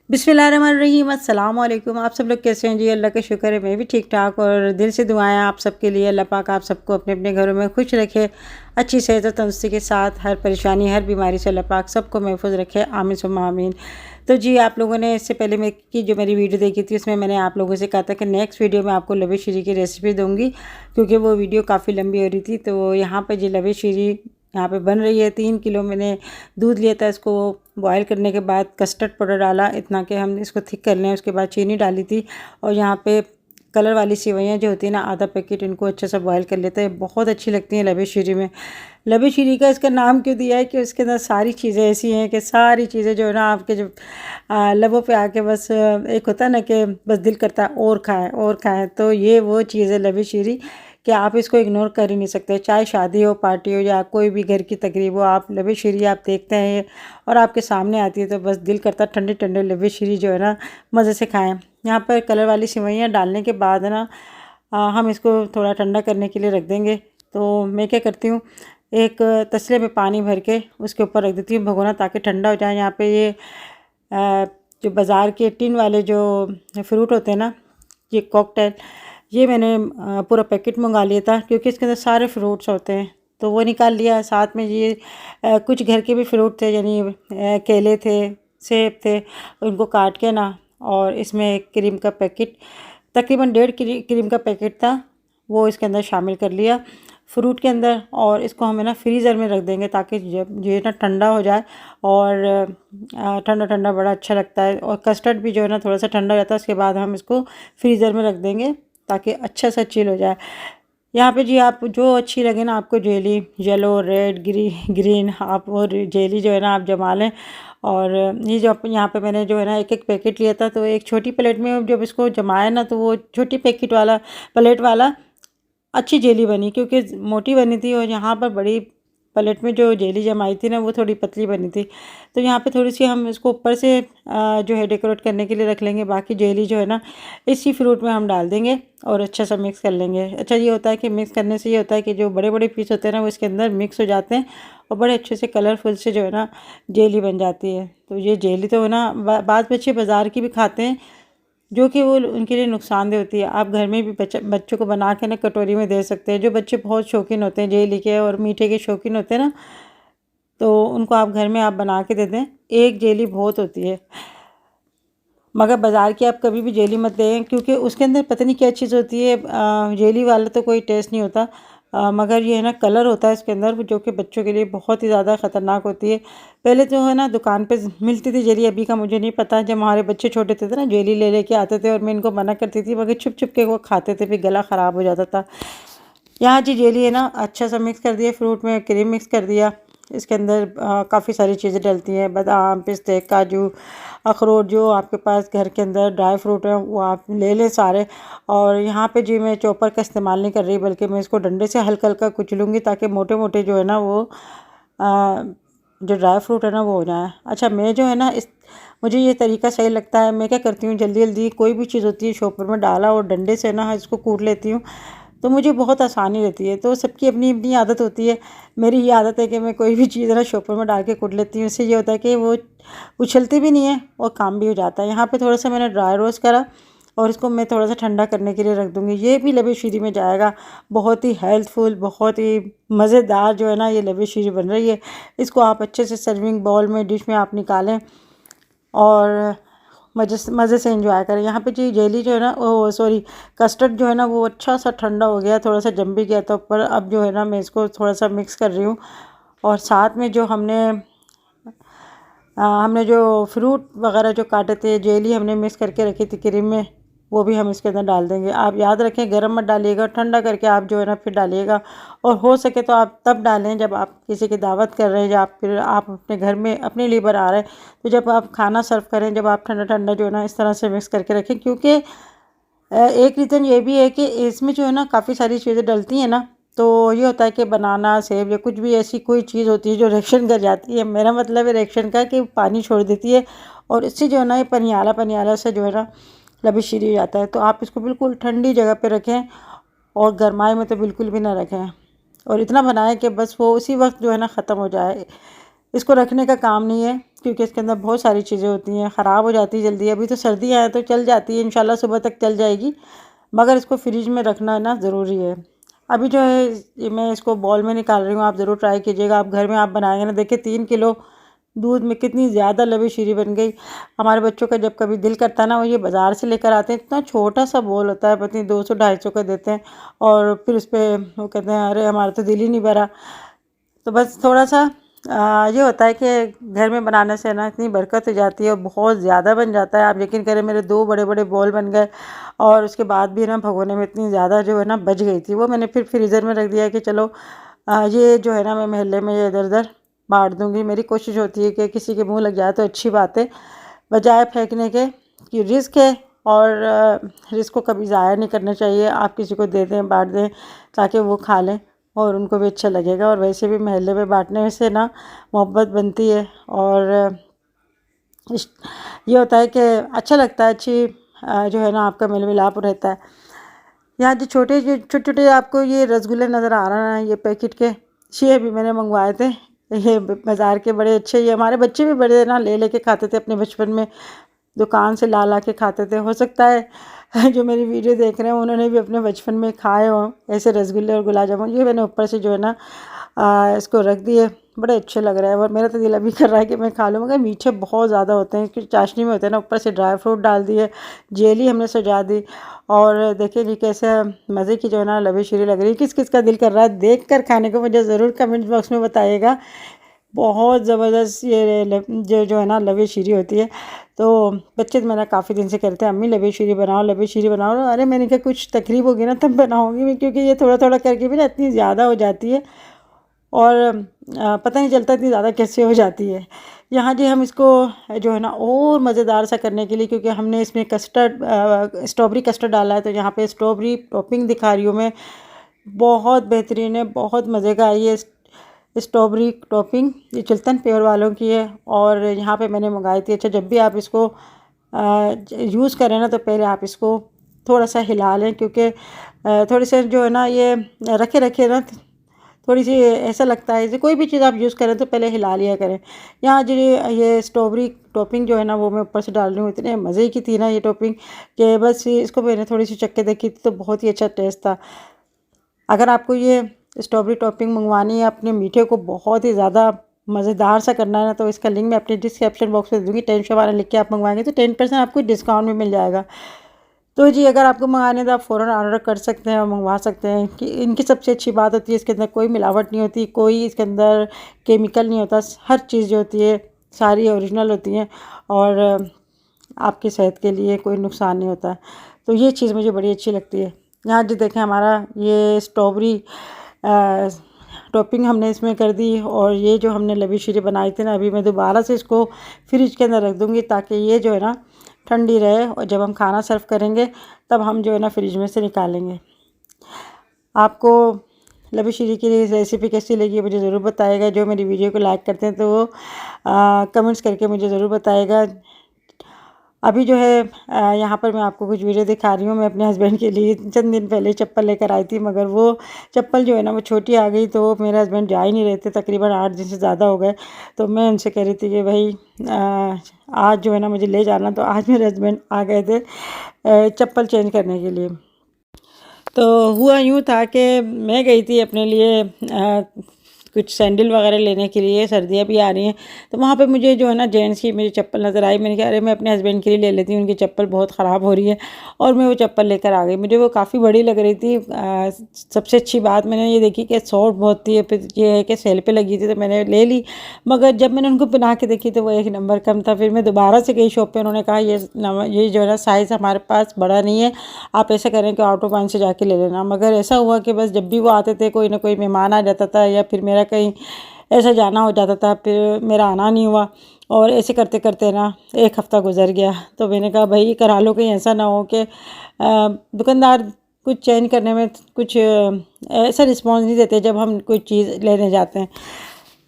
बिस्मिल्लाहिर्रहमानिर्रहीम अस्सलाम वालेकुम। आप सब लोग कैसे हैं जी? अल्लाह का शुक्र है मैं भी ठीक ठाक और दिल से दुआएं आप सबके लिए। अल्लाह पाक आप सबको अपने अपने घरों में खुश रखे, अच्छी सेहत और तंदुरुस्ती के साथ, हर परेशानी हर बीमारी से अल्लाह पाक सबको महफूज रखे, आमीन सुम्मा आमीन। तो जी आप लोगों ने इससे पहले मैं की जो मेरी वीडियो देखी थी उसमें मैंने आप लोगों से कहा था कि नेक्स्ट वीडियो में आपको लवे शीरी की रेसिपी दूँगी, क्योंकि वो वीडियो काफ़ी लंबी हो रही थी। तो यहाँ पर जी लवे शीरी यहाँ पे बन रही है। 3 किलो मैंने दूध लिया था, इसको बॉयल करने के बाद कस्टर्ड पाउडर डाला इतना कि हम इसको थिक कर लें। उसके बाद चीनी डाली थी और यहाँ पे कलर वाली सेवइयाँ जो होती है ना, आधा पैकेट, इनको अच्छे से बॉयल कर लेते हैं। बहुत अच्छी लगती हैं लबे शीरी में। लबे शीरी का इसका नाम क्यों दिया है कि उसके अंदर सारी चीज़ें ऐसी हैं कि सारी चीज़ें जो है ना आपके जो लबों पे आके बस एक होता है ना कि बस दिल करता है और खाएं और खाएं। तो ये वो चीज़ है लबे शीरी कि आप इसको इग्नोर कर ही नहीं सकते। चाहे शादी हो, पार्टी हो या कोई भी घर की तकरीब हो, आप लबे शीरी आप देखते हैं और आपके सामने आती है तो बस दिल करता है ठंडे ठंडे लबे शीरी जो है ना मज़े से खाएं। यहाँ पर कलर वाली सेवइयाँ डालने के बाद है ना हम इसको थोड़ा ठंडा करने के लिए रख देंगे। तो मैं क्या करती हूँ, एक तसले में पानी भर के उसके ऊपर रख देती हूँ भगोना, ताकि ठंडा हो जाए। यहाँ पे ये जो बाज़ार के टिन वाले जो फ्रूट होते हैं ना, ये कॉकटेल, ये मैंने पूरा पैकेट मंगा लिया था, क्योंकि इसके अंदर सारे फ्रूट्स होते हैं तो वो निकाल लिया। साथ में ये कुछ घर के भी फ्रूट थे, यानी केले थे, सेब थे, उनको काट के ना, और इसमें एक क्रीम का पैकेट, तकरीबन 1.5 क्रीम का पैकेट था, वो इसके अंदर शामिल कर लिया फ्रूट के अंदर। और इसको हमें ना फ्रीज़र में रख देंगे ताकि जब ये ना ठंडा हो जाए, और ठंडा ठंडा बड़ा अच्छा लगता है। और कस्टर्ड भी जो है ना थोड़ा सा ठंडा हो जाता है, उसके बाद हम इसको फ्रीज़र में रख देंगे ताकि अच्छा सा चिल हो जाए। यहाँ पे जी आप जो अच्छी लगे ना आपको जेली, येलो, रेड, ग्रीन, आप वो जेली जो है ना आप जमा लें। और ये जो यहाँ पे मैंने जो है ना एक एक पैकेट लिया था, तो एक छोटी प्लेट में जब इसको जमाया ना, तो वो छोटी पैकेट वाला प्लेट वाला अच्छी जेली बनी, क्योंकि मोटी बनी थी। और यहाँ पर बड़ी प्लेट में जो जेली जमाई थी ना वो थोड़ी पतली बनी थी। तो यहाँ पे थोड़ी सी हम इसको ऊपर से जो है डेकोरेट करने के लिए रख लेंगे। बाकी जेली जो है ना इसी फ्रूट में हम डाल देंगे और अच्छा सा मिक्स कर लेंगे। अच्छा ये होता है कि मिक्स करने से ये होता है कि जो बड़े बड़े पीस होते हैं ना वो इसके अंदर मिक्स हो जाते हैं और बड़े अच्छे से कलरफुल से जो है ना जेली बन जाती है। तो ये जेली तो है ना बाद बच्चे बाज़ार की भी खाते हैं, जो कि वो उनके लिए नुकसानदेह होती है। आप घर में भी बच्चों को बना के ना कटोरी में दे सकते हैं। जो बच्चे बहुत शौकीन होते हैं जेली के और मीठे के शौकीन होते हैं ना, तो उनको आप घर में आप बना के दे दें। एक जेली बहुत होती है, मगर बाज़ार की आप कभी भी जेली मत दें, क्योंकि उसके अंदर पता नहीं क्या चीज़ होती है। जेली वाला तो कोई टेस्ट नहीं होता, मगर ये है ना कलर होता है इसके अंदर, जो कि बच्चों के लिए बहुत ही ज़्यादा ख़तरनाक होती है। पहले जो है ना दुकान पे मिलती थी जेली, अभी का मुझे नहीं पता। जब हमारे बच्चे छोटे थे ना जेली ले लेके आते थे और मैं इनको मना करती थी, मगर छुप छुप के वो खाते थे, फिर गला ख़राब हो जाता था। यहाँ जी जेली है ना अच्छा सा मिक्स कर दिया, फ्रूट में क्रीम मिक्स कर दिया। इसके अंदर काफ़ी सारी चीज़ें डलती हैं, बादाम, पिस्ते, काजू, अखरोट, जो आपके पास घर के अंदर ड्राई फ्रूट है वो आप ले लें सारे। और यहाँ पे जी मैं चॉपर का इस्तेमाल नहीं कर रही, बल्कि मैं इसको डंडे से हल्का हल्का कुचलूँगी, ताकि मोटे मोटे जो है ना वो जो ड्राई फ्रूट है ना वो हो जाए। अच्छा मैं जो है ना मुझे ये तरीका सही लगता है। मैं क्या करती हूँ, जल्दी जल्दी कोई भी चीज़ होती है शॉपर में डाला और डंडे से ना इसको कूट लेती हूँ, तो मुझे बहुत आसानी रहती है। तो सबकी अपनी अपनी आदत होती है। मेरी ये आदत है कि मैं कोई भी चीज़ है ना शॉपर में डाल के कूट लेती हूँ। इससे ये होता है कि वो उछलती भी नहीं है और काम भी हो जाता है। यहाँ पे थोड़ा सा मैंने ड्राई रोस्ट करा और इसको मैं थोड़ा सा ठंडा करने के लिए रख दूँगी। ये भी लबे शीरी में जाएगा। बहुत ही हेल्थफुल, बहुत ही मज़ेदार जो है ना ये लबे शीरी बन रही है। इसको आप अच्छे से सर्विंग बाउल में, डिश में आप निकालें और मज़े से एंजॉय करें। यहाँ पे जी जेली जो है ना, वो सॉरी कस्टर्ड जो है ना वो अच्छा सा ठंडा हो गया, थोड़ा सा जम भी गया था ऊपर। अब जो है ना मैं इसको थोड़ा सा मिक्स कर रही हूँ, और साथ में जो हमने जो फ्रूट वगैरह जो काटे थे, जेली हमने मिक्स करके रखी थी क्रीम में, वो भी हम इसके अंदर डाल देंगे। आप याद रखें गरम मत डालिएगा, ठंडा करके आप जो है ना फिर डालिएगा। और हो सके तो आप तब डालें जब आप किसी की दावत कर रहे हैं, या फिर आप अपने घर में अपने लिए बना रहे हैं। तो जब आप खाना सर्व करें, जब आप ठंडा ठंडा जो है ना इस तरह से मिक्स करके रखें, क्योंकि एक रीज़न ये भी है कि इसमें जो है ना काफ़ी सारी चीज़ें डलती हैं ना, तो ये होता है कि बनाना, सेब या कुछ भी ऐसी कोई चीज़ होती है जो रिएक्शन कर जाती है। मेरा मतलब है रिएक्शन का कि पानी छोड़ देती है, और इससे जो है ना ये पनियाला पनियाला से जो है ना लबे शीरी हो जाता है। तो आप इसको बिल्कुल ठंडी जगह पे रखें, और गरमाए में तो बिल्कुल भी ना रखें, और इतना बनाएं कि बस वो उसी वक्त जो है ना ख़त्म हो जाए। इसको रखने का काम नहीं है, क्योंकि इसके अंदर बहुत सारी चीज़ें होती हैं, ख़राब हो जाती है जल्दी। अभी तो सर्दियाँ हैं तो चल जाती है, इंशाल्लाह सुबह तक चल जाएगी, मगर इसको फ्रिज में रखना ना ज़रूरी है। अभी जो है ये मैं इसको बॉल में निकाल रही हूँ, आप ज़रूर ट्राई कीजिएगा। आप घर में आप बनाएंगे ना, देखिए 3 किलो दूध में कितनी ज़्यादा लवी शीरी बन गई। हमारे बच्चों का जब कभी दिल करता है ना, वो ये बाज़ार से लेकर आते हैं, इतना छोटा सा बोल होता है, पता नहीं 200-250 का देते हैं, और फिर उस पर वो कहते हैं अरे हमारा तो दिल ही नहीं भरा। तो बस थोड़ा सा ये होता है कि घर में बनाने से ना इतनी बरकत हो जाती है और बहुत ज़्यादा बन जाता है। आप यकीन करें मेरे 2 बड़े बड़े बॉल बन गए, और उसके बाद भी ना भगोने में इतनी ज़्यादा जो है ना बच गई थी, वो मैंने फिर फ्रीज़र में रख दिया कि चलो ये जो है ना मैं मोहल्ले में ये इधर उधर बांट दूँगी। मेरी कोशिश होती है कि किसी के मुँह लग जाए तो अच्छी बात है, बजाय फेंकने के, कि रिस्क है, और रिस्क को कभी ज़ाया नहीं करना चाहिए। आप किसी को दे दें, बांट दें, ताकि वो खा लें और उनको भी अच्छा लगेगा। और वैसे भी मोहल्ले में बांटने से ना मोहब्बत बनती है, और ये होता है कि अच्छा लगता है, अच्छी जो है ना आपका मेल मिलाप रहता है। यहाँ जो छोटे छोटे आपको ये रसगुल्ले नज़र आ रहे हैं, ये पैकेट के, ये भी मैंने मंगवाए थे। ये बाज़ार के बड़े अच्छे, ये हमारे बच्चे भी बड़े ना ले लेके खाते थे अपने बचपन में, दुकान से ला ला के खाते थे। हो सकता है जो मेरी वीडियो देख रहे हैं उन्होंने भी अपने बचपन में खाए हों ऐसे रसगुल्ले और गुलाब जामुन। ये मैंने ऊपर से जो है ना इसको रख दिए, बड़े अच्छे लग रहे हैं, और मेरा तो दिल अभी कर रहा है कि मैं खा लूँ, मगर मीठे बहुत ज़्यादा होते हैं, क्योंकि चाशनी में होते हैं ना। ऊपर से ड्राई फ्रूट डाल दिए, जेली हमने सजा दी, और देखिए जी कैसे मज़े की जो है ना लवी शीरी लग रही है। किस किस का दिल कर रहा है देख कर खाने को, मुझे ज़रूर कमेंट बॉक्स में बताइएगा। बहुत ज़बरदस्त ये जो है ना लवी शीरी होती है। तो बच्चे तो मेरा काफ़ी दिन से कहते हैं अम्मी लवी शीरी बनाओ, लवी शीरी बनाओ। अरे मैंने कहा कुछ तकलीफ होगी ना तब बनाऊंगी मैं, क्योंकि ये थोड़ा थोड़ा करके भी ना इतनी ज़्यादा हो जाती है, और पता नहीं चलता इतनी ज़्यादा कैसे हो जाती है। यहाँ जी हम इसको जो है ना और मज़ेदार सा करने के लिए, क्योंकि हमने इसमें कस्टर्ड स्ट्रॉबेरी कस्टर्ड डाला है, तो यहाँ पे स्ट्रॉबेरी टॉपिंग दिखा रही हूँ मैं। बहुत बेहतरीन है, बहुत मज़े का है ये स्ट्रॉबेरी टॉपिंग। ये चुल्तन प्योर वालों की है, और यहाँ पे मैंने मंगाई थी। अच्छा, जब भी आप इसको यूज़ करें ना, तो पहले आप इसको थोड़ा सा हिला लें, क्योंकि थोड़ी सी जो है ना ये रखे रखे ना थोड़ी सी ऐसा लगता है, जैसे कोई भी चीज़ आप यूज़ करें तो पहले हिला लिया करें। यहाँ जो ये स्ट्रॉबेरी टॉपिंग जो है ना वो मैं ऊपर से डाल रही हूँ। इतने मज़े की थी ना ये टॉपिंग कि बस इसको मैंने थोड़ी सी चख के देखी थी तो बहुत ही अच्छा टेस्ट था। अगर आपको ये स्ट्रॉबेरी टॉपिंग मंगवानी है अपने मीठे को बहुत ही ज़्यादा मज़ेदार सा करना है ना, तो इसका लिंक मैं अपने डिस्क्रिप्शन बॉक्स में दे दूँगी। 10 वाला लिख के आप मंगवाएंगे तो 10% आपको डिस्काउंट में मिल जाएगा। तो जी अगर आपको मंगाने तो आप फ़ौरन ऑर्डर कर सकते हैं और मंगवा सकते हैं। कि इनकी सबसे अच्छी बात होती है इसके अंदर कोई मिलावट नहीं होती, कोई इसके अंदर केमिकल नहीं होता। हर चीज़ जो होती है सारी ओरिजिनल होती हैं, और आपकी सेहत के लिए कोई नुकसान नहीं होता। तो ये चीज़ मुझे बड़ी अच्छी लगती है। यहाँ जो देखें हमारा ये स्ट्रॉबेरी टॉपिंग हमने इसमें कर दी, और ये जो हमने लवी शीरी बनाई थी ना, अभी मैं दोबारा से इसको फ्रिज के अंदर रख दूँगी, ताकि ये जो है ना ठंडी रहे, और जब हम खाना सर्व करेंगे तब हम जो है ना फ्रिज में से निकालेंगे। आपको लवी शीरी की रेसिपी कैसी लगी मुझे ज़रूर बताइएगा। जो मेरी वीडियो को लाइक करते हैं तो वो कमेंट्स करके मुझे ज़रूर बताइएगा। अभी जो है यहाँ पर मैं आपको कुछ वीडियो दिखा रही हूँ। मैं अपने हस्बैंड के लिए चंद दिन पहले चप्पल लेकर आई थी, मगर वो चप्पल जो है ना वो छोटी आ गई, तो मेरे हस्बैंड जा ही नहीं रहे थे। तकरीबन 8 दिन से ज़्यादा हो गए। तो मैं उनसे कह रही थी कि भाई आज जो है ना मुझे ले जाना, तो आज मेरे हस्बैंड आ गए थे चप्पल चेंज करने के लिए। तो हुआ यूँ था कि मैं गई थी अपने लिए कुछ सैंडल वगैरह लेने के लिए, सर्दियाँ भी आ रही हैं, तो वहाँ पे मुझे जो है ना जेंट्स की मेरी चप्पल नज़र आई। मैंने कहा अरे मैं अपने हस्बैंड के लिए ले लेती हूँ, उनकी चप्पल बहुत ख़राब हो रही है, और मैं वो चप्पल लेकर आ गई। मुझे वो काफ़ी बड़ी लग रही थी। सबसे अच्छी बात मैंने ये देखी कि सॉफ्ट बहुत थी, फिर ये है कि सेल पे लगी थी, तो मैंने ले ली। मगर जब मैंने उनको पहना के देखी तो वो 1 नंबर कम था। फिर मैं दोबारा से गई शॉप पर, उन्होंने कहा ये जो है ना साइज़ हमारे पास बड़ा नहीं है, आप ऐसा करें कि ऑटो पाइन से जाके ले लेना। मगर ऐसा हुआ कि बस जब भी वो आते थे कोई ना कोई मेहमान आ जाता था, या फिर मेरा कहीं ऐसा जाना हो जाता था, फिर मेरा आना नहीं हुआ, और ऐसे करते करते ना 1 हफ़्ता गुजर गया। तो मैंने कहा भाई करा लो, कहीं ऐसा ना हो कि दुकानदार कुछ चेंज करने में कुछ ऐसा रिस्पॉन्स नहीं देते जब हम कोई चीज़ लेने जाते हैं।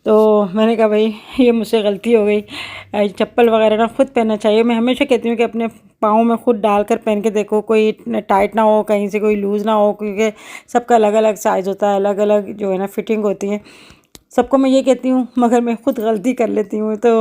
तो मैंने कहा भाई ये मुझसे गलती हो गई। चप्पल वगैरह ना खुद पहनना चाहिए। मैं हमेशा कहती हूँ कि अपने पाँव में खुद डाल कर पहन के देखो, कोई टाइट ना हो, कहीं से कोई लूज़ ना हो, क्योंकि सबका अलग अलग साइज़ होता है, अलग अलग जो है ना फिटिंग होती है। सबको मैं ये कहती हूँ, मगर मैं खुद गलती कर लेती हूँ। तो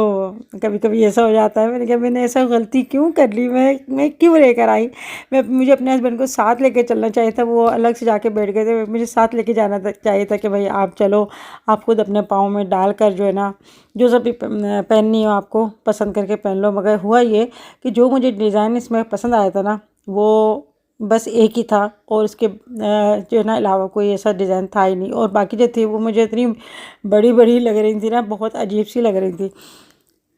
कभी कभी ऐसा हो जाता है, मैंने कहा मैंने ऐसा गलती क्यों कर ली, मैं क्यों लेकर आई। मुझे अपने हस्बैंड को साथ लेके चलना चाहिए था, वो अलग से जाके बैठ गए थे, मुझे साथ लेके जाना चाहिए था कि भाई आप चलो, आप खुद अपने पाँव में डाल कर जो है ना, जो सब भी पहननी हो आपको पसंद करके पहन लो। मगर हुआ ये कि जो मुझे डिज़ाइन इसमें पसंद आया था ना, वो बस एक ही था, और उसके जो है ना अलावा कोई ऐसा डिज़ाइन था ही नहीं। और बाकी जो थी वो मुझे इतनी बड़ी बड़ी लग रही थी ना, बहुत अजीब सी लग रही थी।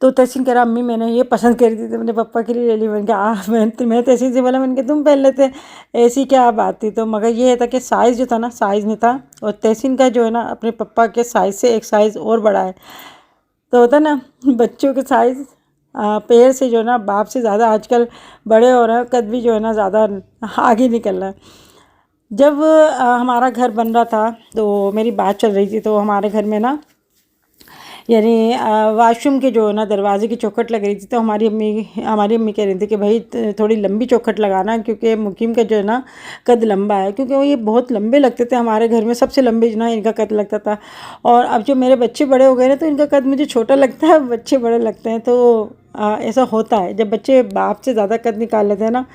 तो तहसीन कह रहा अम्मी मैंने ये पसंद करी थी, तो मैंने पापा के लिए ले ली। मैंने कहा मैं तहसीन से बोला, मैंने कहा तुम पहन लेते, ऐसी क्या बात थी। तो मगर ये था कि साइज़ जो था ना, साइज़ नहीं था, और तहसीन का जो है ना अपने पापा के साइज़ से एक साइज़ और बड़ा है। तो होता ना बच्चों के साइज़ पैर से जो है ना बाप से ज़्यादा आजकल बड़े हो रहे हैं, कद भी जो है ना ज़्यादा आगे निकल रहा है। जब हमारा घर बन रहा था तो मेरी बात चल रही थी, तो हमारे घर में ना यानी वाशरूम के जो है ना दरवाजे की चौखट लग रही थी। तो हमारी अम्मी कह रही थी कि भाई थोड़ी लंबी चौखट लगाना, क्योंकि मुकीम का जो है ना कद लंबा है, क्योंकि वो ये बहुत लंबे लगते थे। हमारे घर में सबसे लंबे जो ना इनका कद लगता था, और अब जो मेरे बच्चे बड़े हो गए ना, तो इनका कद मुझे छोटा लगता है, बच्चे बड़े लगते हैं। तो ऐसा होता है जब बच्चे बाप से ज़्यादा कद निकाल लेते हैं ना,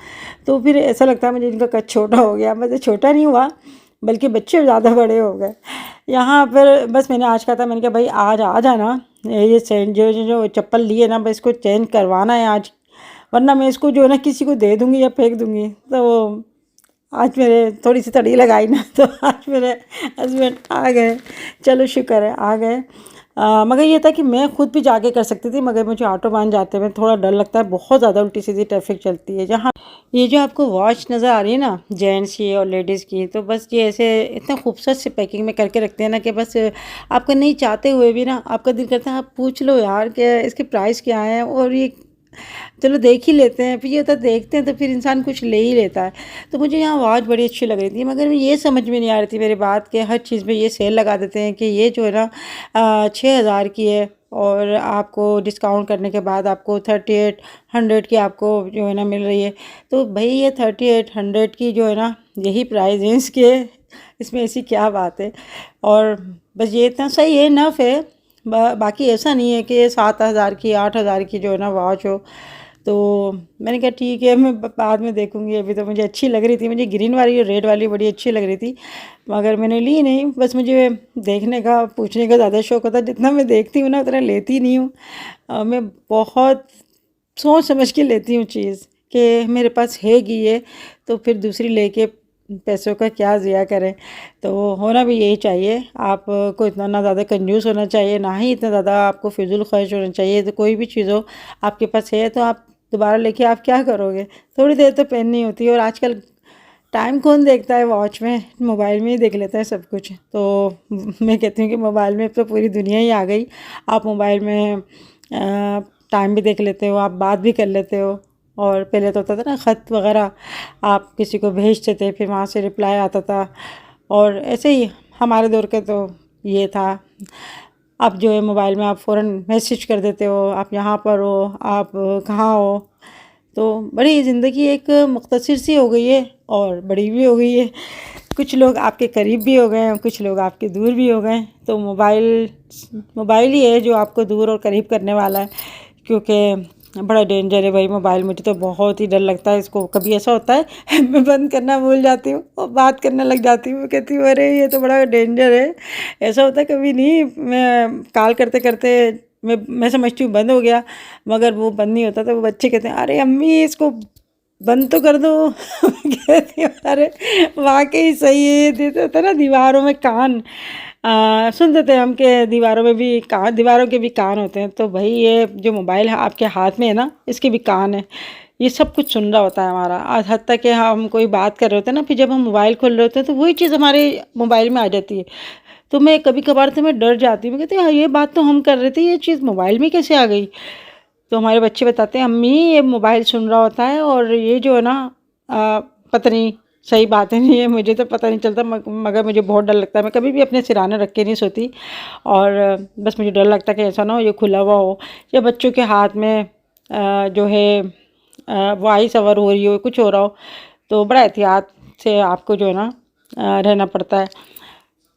तो फिर ऐसा लगता है मुझे इनका कद छोटा हो गया। मुझे छोटा नहीं हुआ, बल्कि बच्चे ज़्यादा बड़े हो गए। यहाँ पर बस मैंने आज कहा था, मैंने कहा भाई आज आ जाना, ये जो चप्पल लिए ना, बस इसको चेंज करवाना है आज, वरना मैं इसको जो है ना किसी को दे दूँगी या फेंक दूँगी। तो आज मेरे थोड़ी सी तड़ी लगाई ना, तो आज मेरे हस्बैंड आ गए। चलो शुक्र है आ गए। मगर ये था कि मैं खुद भी जाके कर सकती थी, मगर मुझे ऑटोबान जाते हुए थोड़ा डर लगता है, बहुत ज़्यादा उल्टी सीधी ट्रैफिक चलती है। जहाँ ये जो आपको वॉच नज़र आ रही है ना, जेंट्स की और लेडीज़ की, तो बस ये ऐसे इतना खूबसूरत से पैकिंग में करके रखते हैं ना, कि बस आपका नहीं चाहते हुए भी ना आपका दिल करता है आप पूछ लो यार कि इसके प्राइस क्या है, और ये चलो देख ही लेते हैं। फिर ये होता है देखते हैं तो फिर इंसान कुछ ले ही लेता है। तो मुझे यहाँ वॉच बड़ी अच्छी लग रही थी, मगर ये समझ में नहीं आ रही थी मेरी बात, कि हर चीज़ में ये सेल लगा देते हैं कि ये जो है ना 6,000 की है, और आपको डिस्काउंट करने के बाद आपको 3800 की आपको जो है ना मिल रही है। तो भाई ये 3800 की जो है ना यही प्राइस है इसके, इसमें ऐसी क्या बात है। और बस ये इतना सही है, इनफ है। बाकी ऐसा नहीं है कि 7,000 की 8,000 की जो है ना वॉच हो। तो मैंने कहा ठीक है, मैं बाद में देखूँगी, अभी तो मुझे अच्छी लग रही थी, मुझे ग्रीन वाली और रेड वाली बड़ी अच्छी लग रही थी, मगर मैंने ली नहीं। बस मुझे देखने का पूछने का ज़्यादा शौक होता है, जितना मैं देखती हूँ ना उतना लेती नहीं हूँ। मैं बहुत सोच समझ के लेती हूँ चीज़, कि मेरे पास हैगी ये, तो फिर दूसरी लेके पैसों का क्या ज़िया करें। तो होना भी यही चाहिए, आपको इतना ना ज़्यादा कंजूस होना चाहिए, ना ही इतना ज़्यादा आपको फिजूल खर्च होना चाहिए। तो कोई भी चीज़ हो आपके पास है तो आप दोबारा लेके आप क्या करोगे, थोड़ी देर तो पहननी होती है। और आजकल टाइम कौन देखता है वॉच में, मोबाइल में ही देख लेता है सब कुछ। तो मैं कहती हूँ कि मोबाइल में तो पूरी दुनिया ही आ गई। आप मोबाइल में टाइम भी देख लेते हो, आप बात भी कर लेते हो। और पहले तो होता था ना ख़त वगैरह आप किसी को भेजते थे, फिर वहाँ से रिप्लाई आता था, और ऐसे ही हमारे दौर के तो ये था। अब जो है मोबाइल में आप फ़ौरन मैसेज कर देते हो, आप यहाँ पर हो, आप कहाँ हो। तो बड़ी ज़िंदगी एक मुख्तसर सी हो गई है, और बड़ी भी हो गई है। कुछ लोग आपके करीब भी हो गए हैं, कुछ लोग आपके दूर भी हो गए। तो मोबाइल ही है जो आपको दूर और करीब करने वाला है, क्योंकि बड़ा डेंजर है भाई मोबाइल। मुझे तो बहुत ही डर लगता है इसको। कभी ऐसा होता है मैं बंद करना भूल जाती हूँ और बात करने लग जाती हूँ, मैं कहती हूँ अरे ये तो बड़ा डेंजर है। ऐसा होता है कभी नहीं, मैं कॉल करते करते मैं समझती हूँ बंद हो गया, मगर वो बंद नहीं होता। तो वो बच्चे कहते हैं अरे अम्मी इसको बंद तो कर दो। कहती हूँ अरे वाकई सही है, देते होता ना दीवारों में कान, सुनते थे हम के दीवारों में भी कान, दीवारों के भी कान होते हैं। तो भाई ये जो मोबाइल है आपके हाथ में है ना, इसके भी कान है, ये सब कुछ सुन रहा होता है हमारा। आज हद तक कि हम कोई बात कर रहे होते हैं ना, फिर जब हम मोबाइल खोल रहे होते हैं तो वही चीज़ हमारे मोबाइल में आ जाती है। तो मैं कभी कभार तो मैं डर जाती हूँ, मैं कहती हाँ ये बात तो हम कर रहे थे, ये चीज़ मोबाइल में कैसे आ गई। तो हमारे बच्चे बताते हैं अम्मी ये मोबाइल सुन रहा होता है, और ये जो है ना पता नहीं सही बात है नहीं है, मुझे तो पता नहीं चलता, मगर मुझे बहुत डर लगता है। मैं कभी भी अपने सिरहाने रख के नहीं सोती, और बस मुझे डर लगता है कि ऐसा ना हो ये खुला हुआ हो, या बच्चों के हाथ में जो है वॉइस ओवर हो रही हो, कुछ हो रहा हो। तो बड़ा एहतियात से आपको जो है ना रहना पड़ता है।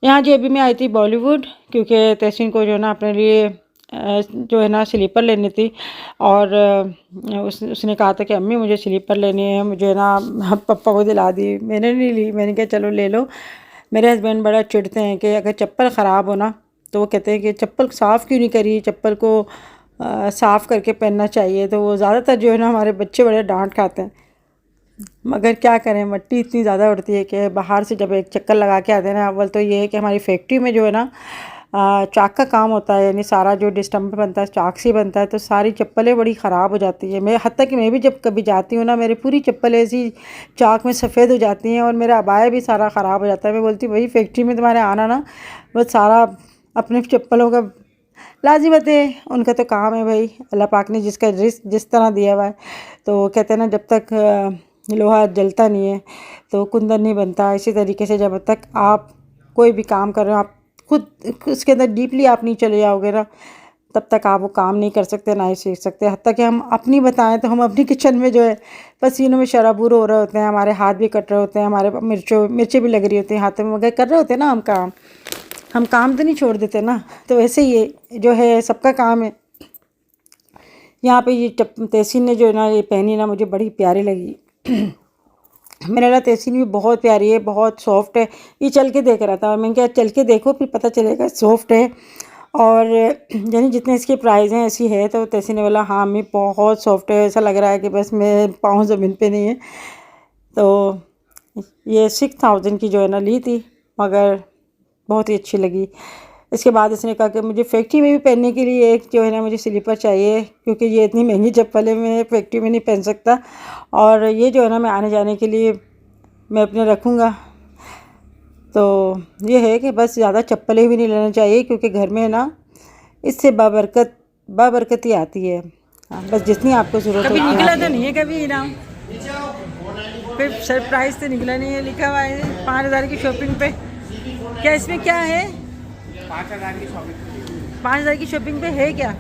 यहाँ जी अभी मैं आई थी बॉलीवुड, क्योंकि तहसीन को जो है ना अपने लिए जो है ना स्लीपर लेनी थी। और उसने कहा था कि अम्मी मुझे स्लीपर लेनी है, मुझे ना पप्पा को दिला दी। मैंने नहीं ली, मैंने कहा चलो ले लो। मेरे हस्बैंड बड़ा चिढ़ते हैं कि अगर चप्पल ख़राब हो ना तो वो कहते हैं कि चप्पल साफ़ क्यों नहीं करी, चप्पल को साफ़ करके पहनना चाहिए। तो वो ज़्यादातर जो है ना हमारे बच्चे बड़े डांट खाते हैं, मगर क्या करें, मट्टी इतनी ज़्यादा उड़ती है कि बाहर से जब एक चक्कर लगा के आते हैं ना, अव्वल तो ये है कि हमारी फैक्ट्री में जो है ना चाक का काम होता है, यानी सारा जो डिस्टम्पर बनता है चाक से बनता है, तो सारी चप्पलें बड़ी ख़राब हो जाती है। मैं हत्ता कि मैं भी जब कभी जाती हूँ ना, मेरी पूरी चप्पलें ऐसी चाक में सफ़ेद हो जाती हैं और मेरा अबाया भी सारा ख़राब हो जाता है। मैं बोलती वही फैक्ट्री में तुम्हारे आना ना, बस सारा अपने चप्पलों का लाजिमत है, उनका तो काम है भाई, अल्लाह पाक ने जिसका रिस्क जिस तरह दिया हुआ है। तो कहते हैं ना जब तक लोहा जलता नहीं है तो कुंदन नहीं बनता। इसी तरीके से जब तक आप कोई भी काम कर रहे हो, आप खुद उसके अंदर डीपली आप नहीं चले जाओगे ना, तब तक आप वो काम नहीं कर सकते, ना ही सीख सकते। हत्ता कि हम अपनी बताएं तो हम अपनी किचन में जो है पसीनों में शराबूर हो रहे होते हैं, हमारे हाथ भी कट रहे होते हैं, हमारे मिर्चें भी लग रही होती हैं हाथों में, मगर कर रहे होते हैं ना हम काम तो नहीं छोड़ देते ना। तो वैसे ये जो है सबका काम है। यहाँ पे ये तहसीन ने जो है ना ये पहनी ना, मुझे बड़ी प्यारी लगी। मेरे लिए तहसीन भी बहुत प्यारी है, बहुत सॉफ्ट है। ये चल के देख रहा था और मैंने कहा चल के देखो फिर पता चलेगा सॉफ्ट है। और यानी जितने इसके प्राइस हैं ऐसी है। तो तहसीन ने बोला हाँ अम्मी बहुत सॉफ्ट है, ऐसा लग रहा है कि बस मैं पाँव ज़मीन पे नहीं है। तो ये 6000 की जो है ना ली थी, मगर बहुत ही अच्छी लगी। इसके बाद इसने कहा कि मुझे फैक्ट्री में भी पहनने के लिए एक जो है ना मुझे स्लीपर चाहिए, क्योंकि ये इतनी महंगी चप्पल है, मैं फैक्ट्री में नहीं पहन सकता। और ये जो है ना मैं आने जाने के लिए मैं अपने रखूँगा। तो ये है कि बस ज़्यादा चप्पलें भी नहीं लेना चाहिए, क्योंकि घर में ना इससे बाबरकती आती है। हाँ, बस जितनी आपको ज़रूरत होती है। कभी निकला तो नहीं है कभी इनाम, कोई सरप्राइज तो निकला नहीं है। लिखा हुआ है 5000 की शॉपिंग पे, क्या इसमें क्या है? 5000 की शॉपिंग 5000 की शॉपिंग पे है क्या?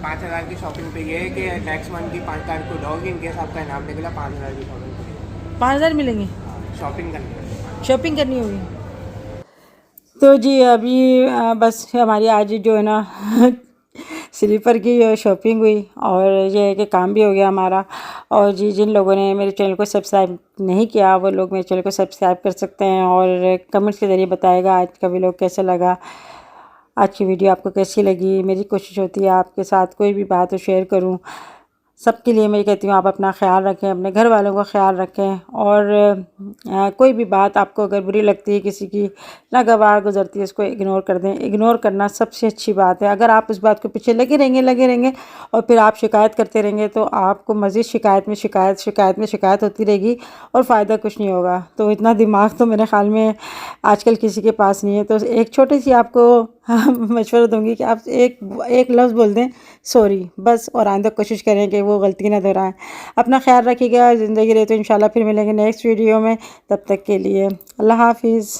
5000 की शॉपिंग पे ये है कि नेक्स्ट मंथ की 5 तारीख को डॉग इन केस आपका इनाम निकला 5000 की शॉपिंग 5000 मिलेंगे, शॉपिंग करनी शॉपिंग करनी होगी। तो जी अभी बस हमारी आज जो है ना स्लीपर की शॉपिंग हुई, और ये है कि काम भी हो गया हमारा। और जी जिन लोगों ने मेरे चैनल को सब्सक्राइब नहीं किया वो लोग मेरे चैनल को सब्सक्राइब कर सकते हैं, और कमेंट्स के ज़रिए बताएगा आज का व्लॉग कैसा लगा, आज की वीडियो आपको कैसी लगी। मेरी कोशिश होती है आपके साथ कोई भी बात हो शेयर करूं। सबके लिए मैं कहती हूँ आप अपना ख्याल रखें, अपने घर वालों का ख्याल रखें। और कोई भी बात आपको अगर बुरी लगती है, किसी की नागवार गुजरती है, उसको इग्नोर कर दें। इग्नोर करना सबसे अच्छी बात है। अगर आप उस बात के पीछे लगे रहेंगे और फिर आप शिकायत करते रहेंगे तो आपको मज़ीद शिकायत होती रहेगी और फ़ायदा कुछ नहीं होगा। तो इतना दिमाग तो मेरे ख़्याल में आजकल किसी के पास नहीं है। तो एक छोटी सी आपको मशवरा दूंगी कि आप एक लफ्ज़ बोल दें सॉरी बस, और आइंदा कोशिश करें कि वो गलती ना दोहराएं। अपना ख्याल रखिएगा। ज़िंदगी रहे तो इंशाल्लाह फिर मिलेंगे नेक्स्ट वीडियो में। तब तक के लिए अल्लाह हाफिज़।